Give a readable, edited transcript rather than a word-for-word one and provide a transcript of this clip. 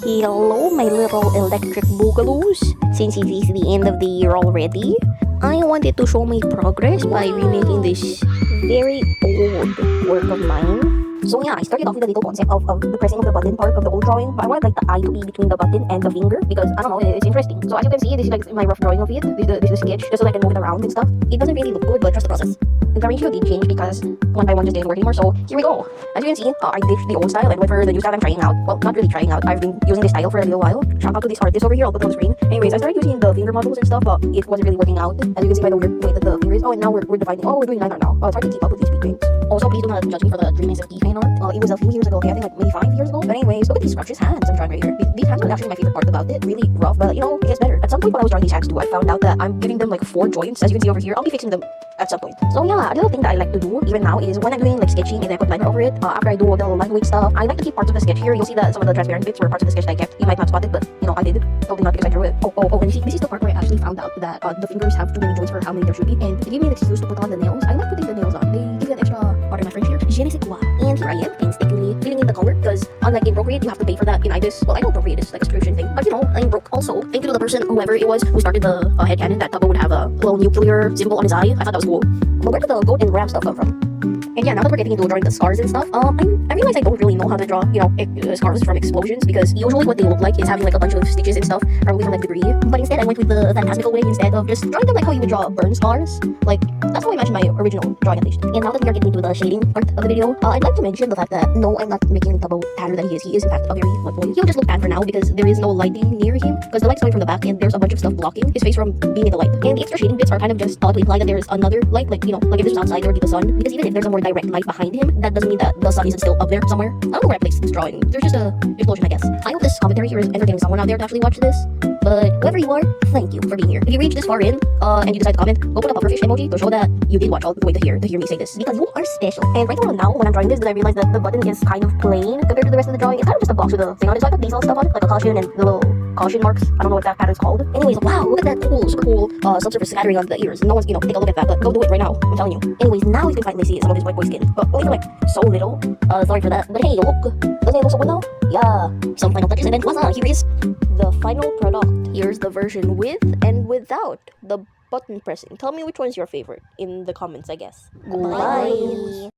Hello, my little electric boogaloos. Since it is the end of the year already, I wanted to show my progress by remaking this very old work of mine. So yeah, I started off with the little concept of the pressing of the button part of the old drawing, but I wanted like the eye to be between the button and the finger because I don't know, it's interesting. So as you can see, this is like my rough drawing of it. This is the sketch, just so I can move it around and stuff. It doesn't really look good, but trust the process. The ratio did change because one by one just didn't work anymore. So here we go. As you can see, I ditched the old style and went for the new style I'm trying out. Well, not really trying out. I've been using this style for a little while. Shout out to this artist over here. I'll put it on the screen. Anyways, I started using the finger models and stuff, but it wasn't really working out. As you can see by the weird way that the finger is. Oh, and now we're dividing. Oh, we're doing line art now. Oh, it's hard to keep up with these speed games. Also, please do not judge me for the Dream SFP fan art. It was a few years ago. Okay, I think like maybe 5 years ago. But anyways, look at these scratches hands I'm drawing right here. These hands were actually my favorite part about it. Really rough, but you know, it gets better. At some point while I was drawing these hands too, I found out that I'm giving them like 4 joints. As you can see over here, I'll be fixing them at some point. So yeah, another thing that I like to do even now is when I'm doing like sketching and I put liner over it, after I do all the lightweight stuff, I like to keep parts of the sketch here. You'll see that some of the transparent bits were parts of the sketch that I kept. You might not spot it, but you know, I did. Probably not because I drew it. Oh, and you see, this is the part where I actually found out that the fingers have too many joints for how many there should be, and to give me an excuse to put on the nails, I like putting the nails on. They give you an extra, pardon my French here, je ne sais quoi. And here I am, painstakingly filling in the color, because unlike in Procreate, you have to pay for that. In IBIS, well, I know Procreate is like a subscription thing, but you know, in Broke also, thank you to the person, whoever it was, who started the headcanon that Tubbo would have a little nuclear symbol on his eye. I thought that was cool. But where did the goat and ram stuff come from? And yeah, now that we're getting into drawing the scars and stuff, I realize I don't really know how to draw, you know, scars from explosions, because usually what they look like is having like a bunch of stitches and stuff, probably from like debris. But instead, I went with the fantastical way instead of just drawing them like how you would draw burn scars. Like, that's how I imagined my original drawing at least. And now that we are getting into the shading part of the video, I'd like to mention the fact that no, I'm not making Tubbo padder than he is. He is in fact a very wet boy. He'll just look bad for now because there is no lighting near him, because the light's coming from the back and there's a bunch of stuff blocking his face from being in the light. And the extra shading bits are kind of just thought to imply that there's another light, like, you know, like if this was outside there would be the sun, because even if there's a more direct light behind him, that doesn't mean that the sun isn't still up there somewhere. I don't know where I placed this drawing. There's just a explosion, I guess. I hope this commentary here is entertaining someone out there to actually watch this. But whoever you are, thank you for being here. If you reach this far in, and you decide to comment, go put a pufferfish emoji to show that you did watch all the way to hear me say this. Because you are special. And right around now, when I'm drawing this, then I realized that the button is kind of plain compared to the rest of the drawing. It's kind of just a box with a thing on it. So I put these all stuff on it, like a caution and the little caution marks. I don't know what that pattern's called. Anyways, wow, look at that cool, super cool subsurface scattering on the ears. No one's, you know, take a look at that, but go do it right now. I'm telling you. Anyways, now you can finally see some of his white boy skin. But only for like so little. Sorry for that. But hey, look. Doesn't it look so good now? Yeah. Some final touches and then voila, here is the final product. Here's the version with and without the button pressing. Tell me which one's your favorite in the comments, I guess. Goodbye.